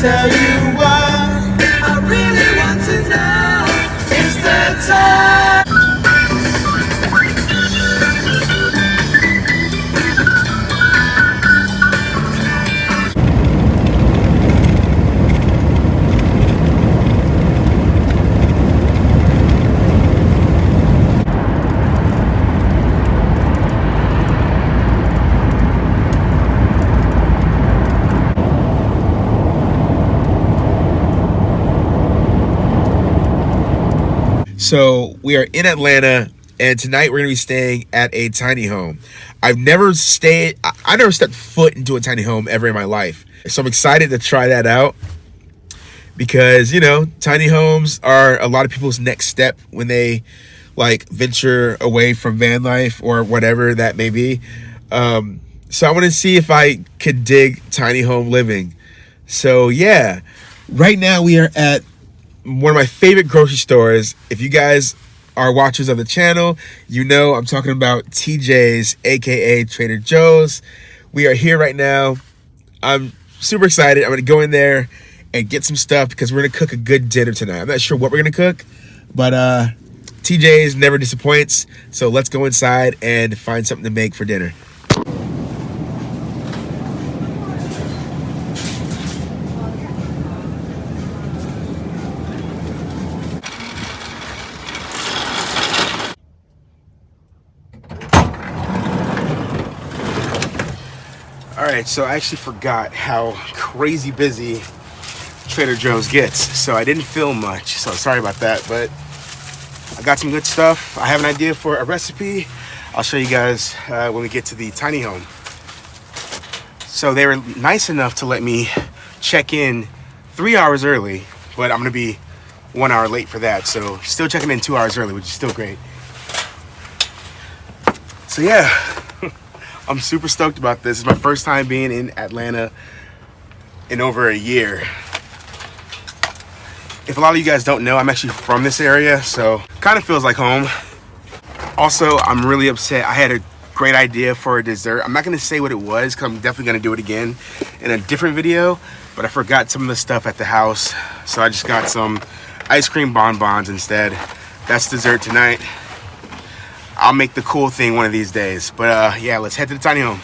Tell you why I really want to know. It's the time. So we are in Atlanta, and tonight we're gonna be staying at a tiny home. I've never stayed. I never stepped foot into a tiny home ever in my life. So I'm excited to try that out because tiny homes are a lot of people's next step when they like venture away from van life or whatever that may be. So I want to see if I could dig tiny home living. So yeah, right now we are at one of my favorite grocery stores. If you guys are watchers of the channel, I'm talking about TJ's, aka Trader Joe's. We are here right now. I'm super excited. I'm gonna go in there and get some stuff because we're gonna cook a good dinner tonight. I'm not sure what we're gonna cook, but TJ's never disappoints. So let's go inside and find something to make for dinner. All right, so I actually forgot how crazy busy Trader Joe's gets, so I didn't film much, so sorry about that, but I got some good stuff. I have an idea for a recipe. I'll show you guys when we get to the tiny home. So they were nice enough to let me check in 3 hours early, but I'm gonna be 1 hour late for that, so still checking in 2 hours early, which is still great. So yeah, I'm super stoked about this. It's my first time being in Atlanta in over a year. If a lot of you guys don't know, I'm actually from this area, so kind of feels like home. Also, I'm really upset. I had a great idea for a dessert. I'm not gonna say what it was because I'm definitely gonna do it again in a different video, but I forgot some of the stuff at the house, so I just got some ice cream bonbons instead. That's dessert tonight. I'll make the cool thing one of these days. But yeah, let's head to the tiny home.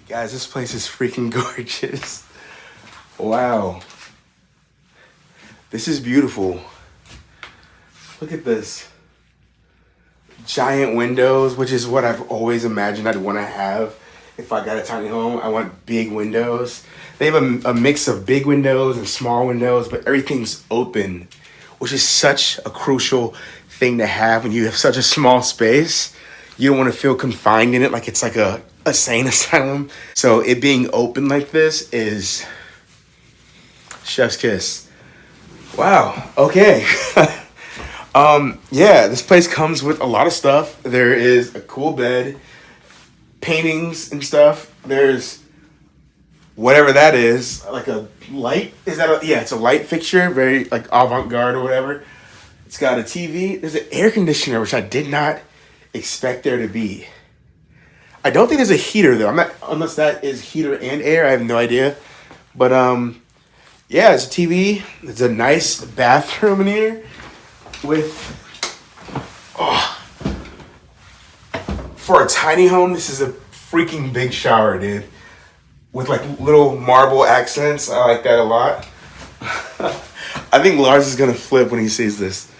Guys, this place is freaking gorgeous. Wow. This is beautiful. Look at this. Giant windows, which is what I've always imagined I'd want to have if I got a tiny home. I want big windows. They have a mix of big windows and small windows, but everything's open, which is such a crucial thing to have when you have such a small space. You don't want to feel confined in it like it's like a insane asylum. So it being open like this is chef's kiss. Wow. Okay. Yeah, this place comes with a lot of stuff. There is a cool bed, paintings and stuff. There's whatever that is, like a light. Is that yeah, it's a light fixture, very like avant-garde or whatever. It's got a TV. There's an air conditioner, which I did not expect there to be. I don't think there's a heater though. I'm not, unless that is heater and air. I have no idea. But yeah, it's a TV. It's a nice bathroom in here with for a tiny home. This is a freaking big shower, dude. With like little marble accents. I like that a lot. I think Lars is gonna flip when he sees this.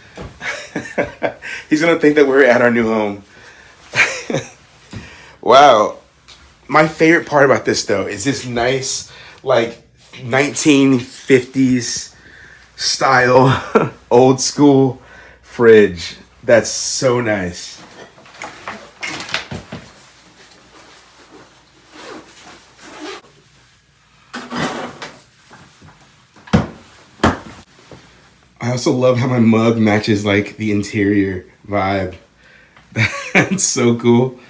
He's gonna think that we're at our new home. Wow. My favorite part about this though is this nice like 1950s style old school fridge. That's so nice. I also love how my mug matches like the interior vibe. That's so cool.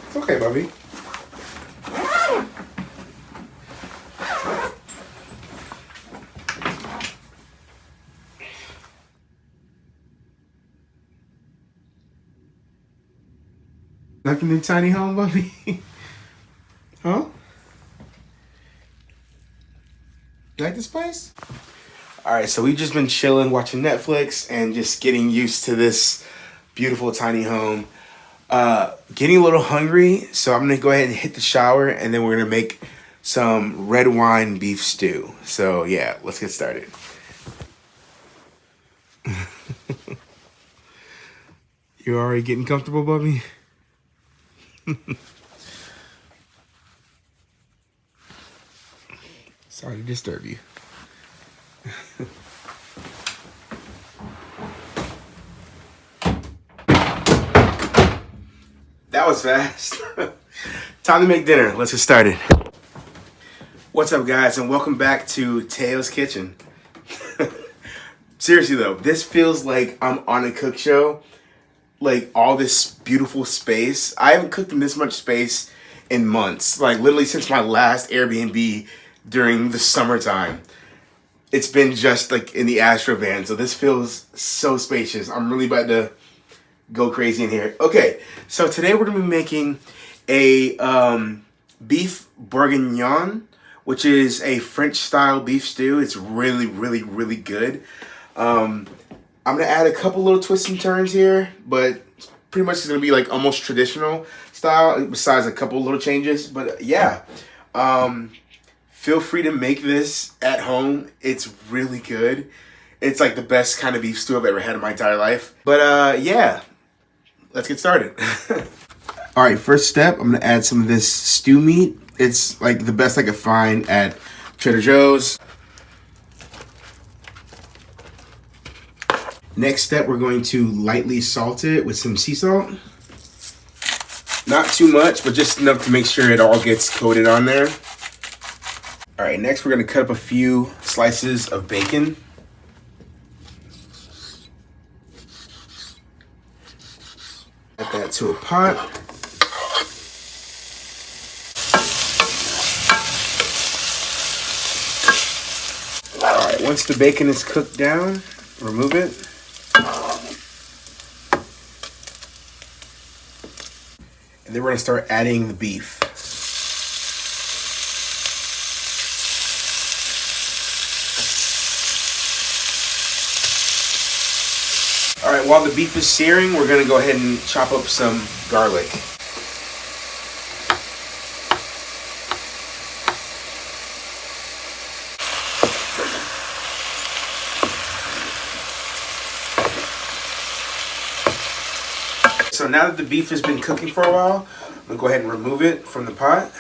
It's okay, Bubby. Like a new tiny home, Bubby? Huh? You like this place? Alright, so we've just been chilling, watching Netflix, and just getting used to this beautiful tiny home. Getting a little hungry, so I'm gonna go ahead and hit the shower, and then we're gonna make some red wine beef stew. So yeah, let's get started. You already getting comfortable, Bubby? Sorry to disturb you. That was fast. Time to make dinner. Let's get started. What's up, guys, and welcome back to Teo's Kitchen. Seriously though, this feels like I'm on a cook show. Like all this beautiful space. I haven't cooked in this much space in months. Like literally since my last Airbnb during the summertime. It's been just like in the Astro van. So this feels so spacious. I'm really about to go crazy in here. Okay, so today we're gonna be making a beef bourguignon, which is a French style beef stew. It's really, really, really good. I'm gonna add a couple little twists and turns here, but pretty much it's gonna be like almost traditional style, besides a couple little changes. But yeah, feel free to make this at home. It's really good. It's like the best kind of beef stew I've ever had in my entire life. But yeah, let's get started. All right, first step, I'm gonna add some of this stew meat. It's like the best I could find at Trader Joe's. Next step, we're going to lightly salt it with some sea salt. Not too much, but just enough to make sure it all gets coated on there. All right, next we're gonna cut up a few slices of bacon. Add that to a pot. All right, once the bacon is cooked down, remove it. And then we're gonna start adding the beef. All right, while the beef is searing, we're gonna go ahead and chop up some garlic. So now that the beef has been cooking for a while, I'm gonna go ahead and remove it from the pot.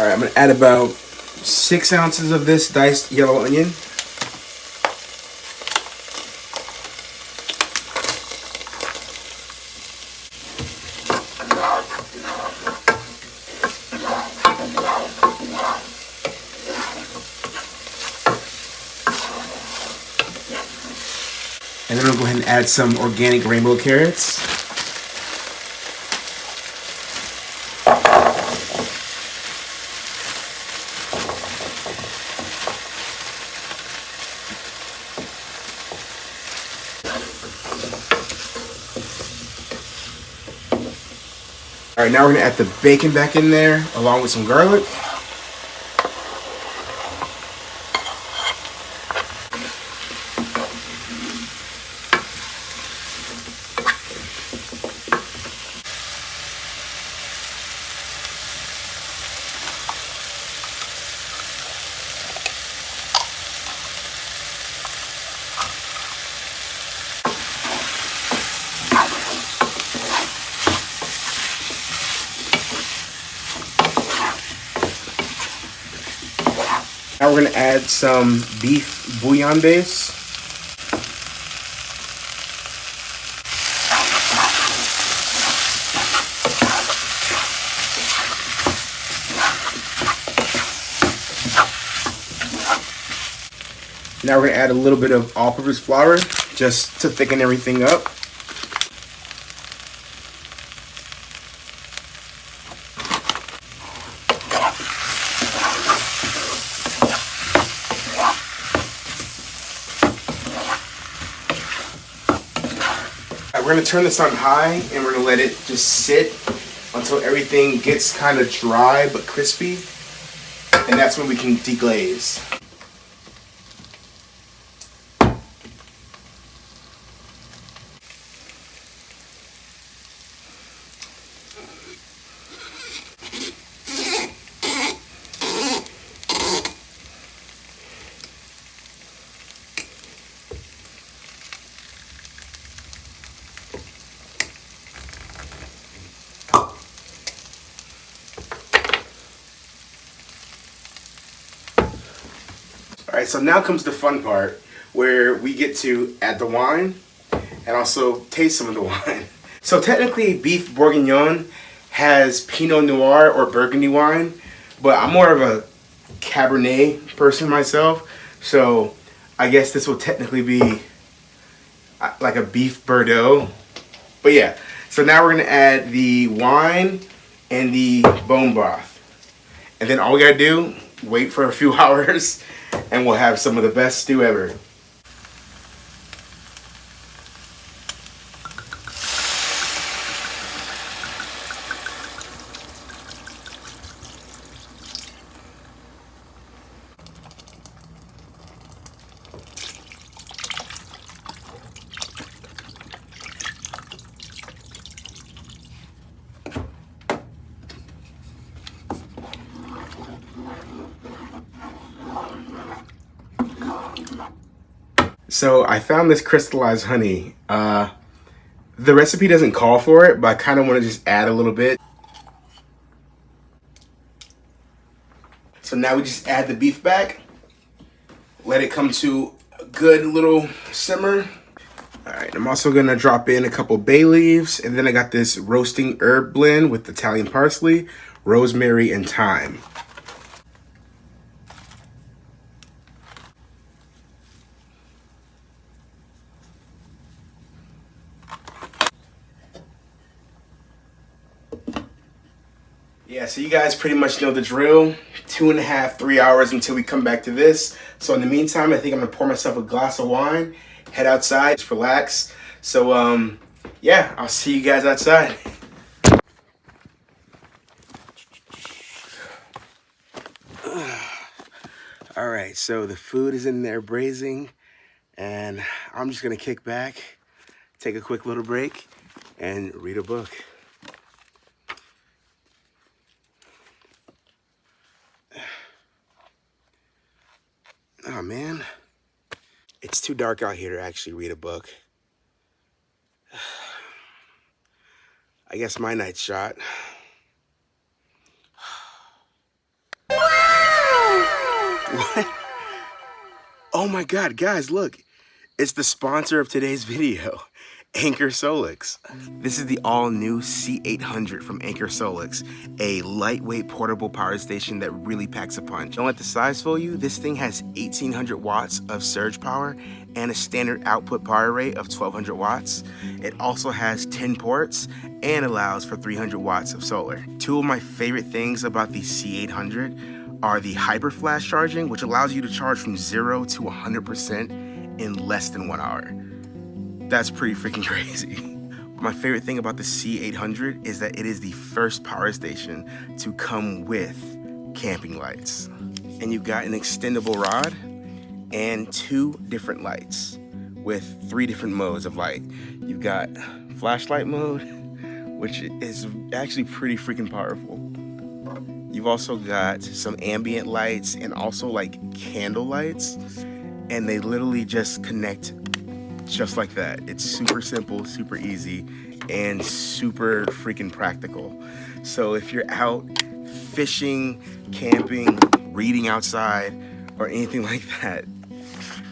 All right, I'm gonna add about 6 ounces of this diced yellow onion. And then I'm gonna go ahead and add some organic rainbow carrots. All right, now we're gonna add the bacon back in there along with some garlic. Now we're gonna add some beef bouillon base. Now we're gonna add a little bit of all-purpose flour just to thicken everything up. We're gonna turn this on high and we're gonna let it just sit until everything gets kind of dry but crispy. And that's when we can deglaze. All right, so now comes the fun part where we get to add the wine and also taste some of the wine. So technically beef bourguignon has Pinot Noir or Burgundy wine, but I'm more of a Cabernet person myself. So I guess this will technically be like a beef Bordeaux. But yeah, so now we're gonna add the wine and the bone broth. And then all we gotta do, wait for a few hours and we'll have some of the best stew ever. So I found this crystallized honey. The recipe doesn't call for it, but I kind of want to just add a little bit. So now we just add the beef back. Let it come to a good little simmer. All right, I'm also gonna drop in a couple bay leaves, and then I got this roasting herb blend with Italian parsley, rosemary, and thyme. Yeah, so you guys pretty much know the drill. 2.5, 3 hours until we come back to this. So in the meantime, I think I'm gonna pour myself a glass of wine, head outside, just relax. So yeah, I'll see you guys outside. All right, so the food is in there braising, and I'm just gonna kick back, take a quick little break, and read a book. Oh man, it's too dark out here to actually read a book. I guess my night's shot. Oh my God, guys, look. It's the sponsor of today's video, Anker Solix. This is the all-new C800 from Anker Solix, a lightweight portable power station that really packs a punch. Don't let the size fool you. This thing has 1,800 watts of surge power and a standard output power rate of 1,200 watts. It also has 10 ports and allows for 300 watts of solar. Two of my favorite things about the C800 are the hyper flash charging, which allows you to charge from 0 to 100% in less than 1 hour. That's pretty freaking crazy. My favorite thing about the C800 is that it is the first power station to come with camping lights. And you've got an extendable rod and 2 different lights with 3 different modes of light. You've got flashlight mode, which is actually pretty freaking powerful. You've also got some ambient lights and also like candle lights, and they literally just connect just like that. It's super simple, super easy, and super freaking practical. So if you're out fishing, camping, reading outside, or anything like that,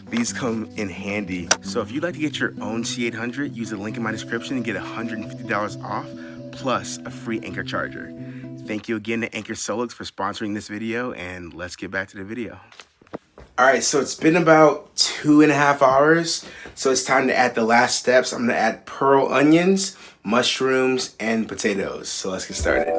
these come in handy. So if you'd like to get your own C800, use the link in my description and get $150 off, plus a free Anker charger. Thank you again to Anker Solix for sponsoring this video, and let's get back to the video. All right, so it's been about 2.5 hours, so it's time to add the last steps. I'm gonna add pearl onions, mushrooms, and potatoes. So let's get started.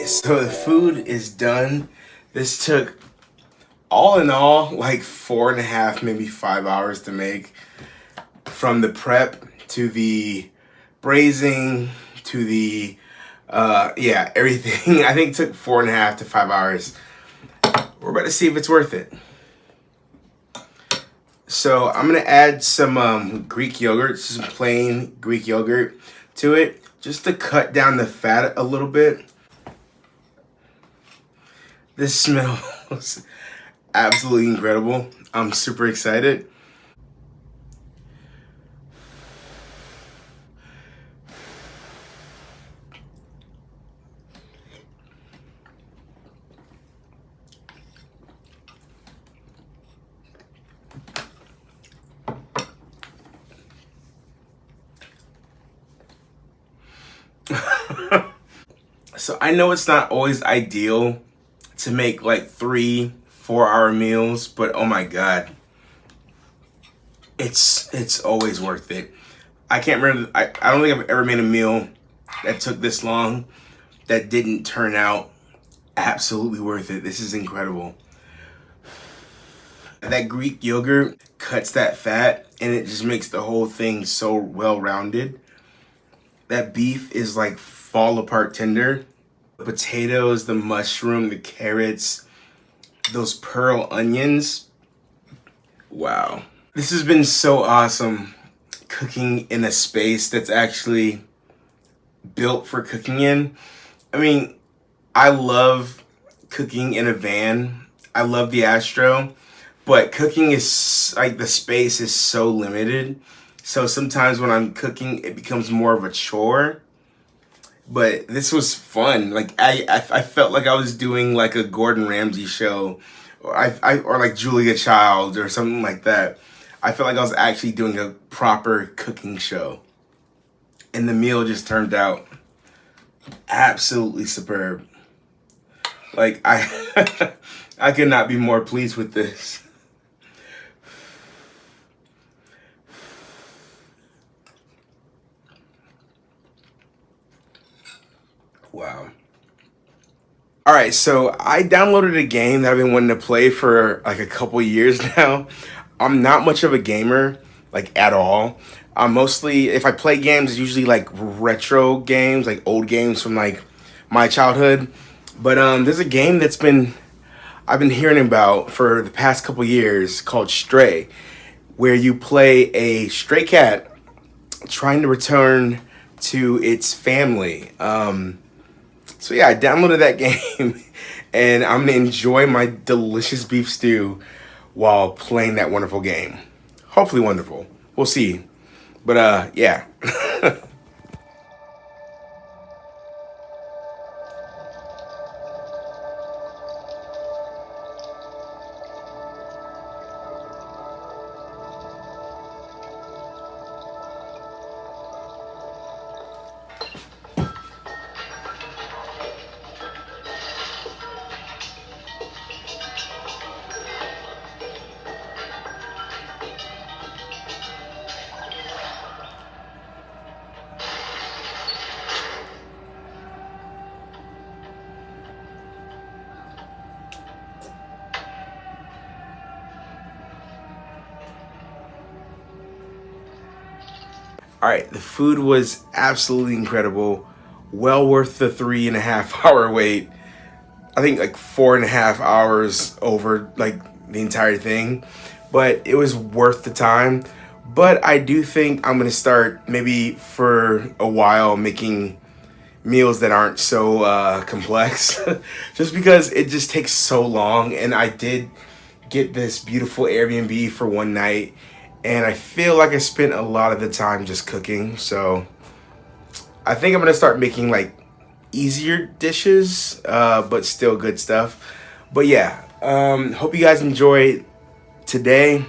So the food is done. This took, all in all, like 4.5, maybe 5 hours to make. From the prep to the braising to the, yeah, everything. I think it took 4.5 to 5 hours. We're about to see if it's worth it. So I'm gonna add some Greek yogurt, some plain Greek yogurt to it, just to cut down the fat a little bit. This smells absolutely incredible. I'm super excited. So I know it's not always ideal to make like 3-4 hour meals, but oh my god, it's always worth it. I can't remember. I don't think I've ever made a meal that took this long that didn't turn out absolutely worth it. This is incredible. That Greek yogurt cuts that fat and it just makes the whole thing so well rounded. That beef is like fall apart tender. The potatoes, the mushroom, the carrots, those pearl onions. Wow. This has been so awesome, cooking in a space that's actually built for cooking in. I mean, I love cooking in a van. I love the Astro, but cooking is like, the space is so limited. So sometimes when I'm cooking, it becomes more of a chore. But this was fun. Like I felt like I was doing like a Gordon Ramsay show, or or like Julia Child or something like that. I felt like I was actually doing a proper cooking show, and the meal just turned out absolutely superb. Like I I could not be more pleased with this. Wow. All right, so I downloaded a game that I've been wanting to play for like a couple years now. I'm not much of a gamer, like at all. I'm mostly, if I play games, it's usually like retro games, like old games from like my childhood. But there's a game I've been hearing about for the past couple years called Stray, where you play a stray cat trying to return to its family. So yeah, I downloaded that game and I'm gonna enjoy my delicious beef stew while playing that wonderful game. Hopefully wonderful. We'll see. But yeah. All right, the food was absolutely incredible. Well worth the 3.5 hour wait. I think like 4.5 hours over like the entire thing, but it was worth the time. But I do think I'm gonna start maybe for a while making meals that aren't so complex, just because it just takes so long. And I did get this beautiful Airbnb for one night, and I feel like I spent a lot of the time just cooking. So I think I'm gonna start making like easier dishes, but still good stuff. But yeah, hope you guys enjoyed today,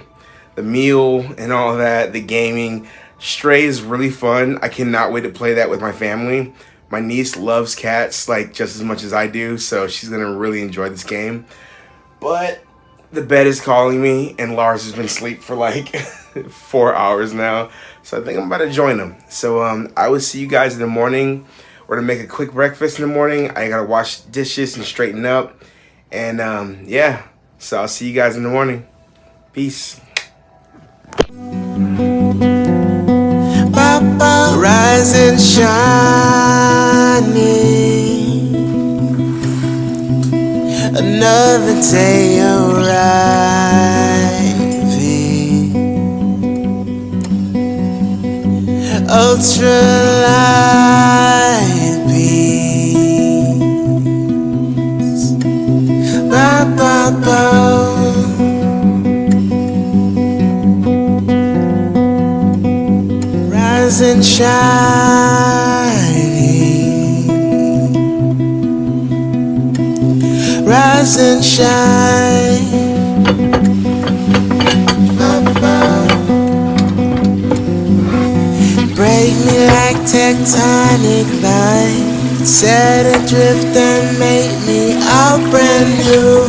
the meal and all of that, the gaming. Stray is really fun. I cannot wait to play that with my family. My niece loves cats like just as much as I do, so she's gonna really enjoy this game. But the bed is calling me, and Lars has been asleep for like 4 hours now, so I think I'm about to join him. So I will see you guys in the morning. We're gonna make a quick breakfast in the morning. I gotta wash dishes and straighten up, and yeah, so I'll see you guys in the morning. Peace. Rise and shining, another day arriving, ultralight beams, rise and shining, rise and shine. Break me like tectonic lines, Set adrift and make me all brand new.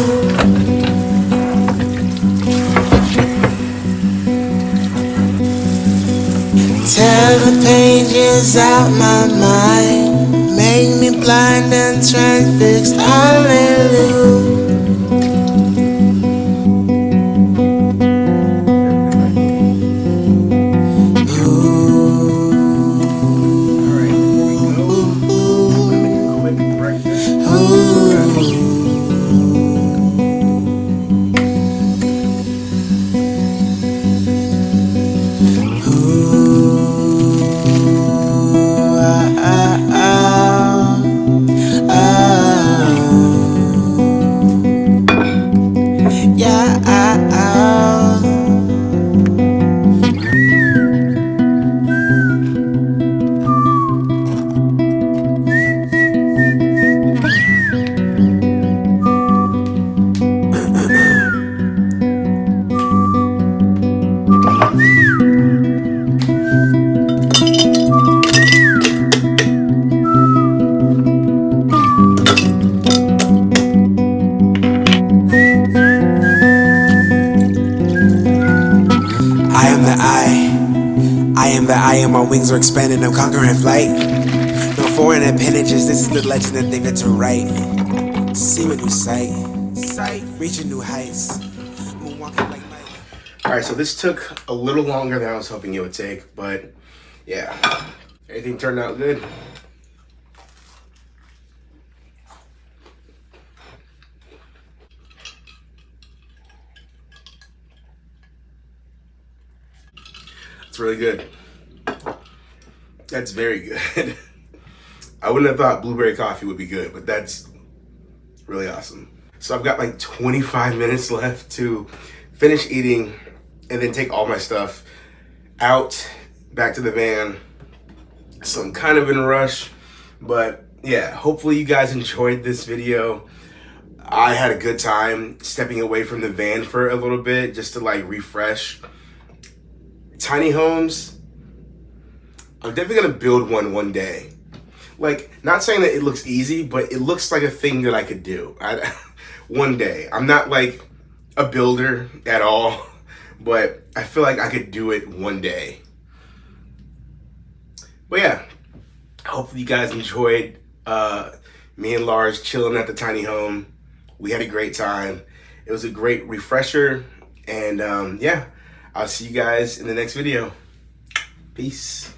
Tear the pages out my mind. Make me blind and transfixed. Hallelujah. I am the I am the I, and my wings are expanding, I'm conquering flight. No foreign appendages, this is the legend that they get to write. See a new sight, reaching new heights, moonwalking like light. Alright, so this took a little longer than I was hoping it would take, but yeah, everything turned out good. It's really good. That's very good. I wouldn't have thought blueberry coffee would be good, but that's really awesome. So I've got like 25 minutes left to finish eating and then take all my stuff out, back to the van. So I'm kind of in a rush, but yeah, hopefully you guys enjoyed this video. I had a good time stepping away from the van for a little bit just to like refresh. Tiny homes, I'm definitely gonna build one day. Like, not saying that it looks easy, but it looks like a thing that I could do. One day. I'm not like a builder at all, but I feel like I could do it one day. But yeah, hopefully you guys enjoyed me and Lars chilling at the tiny home. We had a great time. It was a great refresher, and yeah, I'll see you guys in the next video. Peace.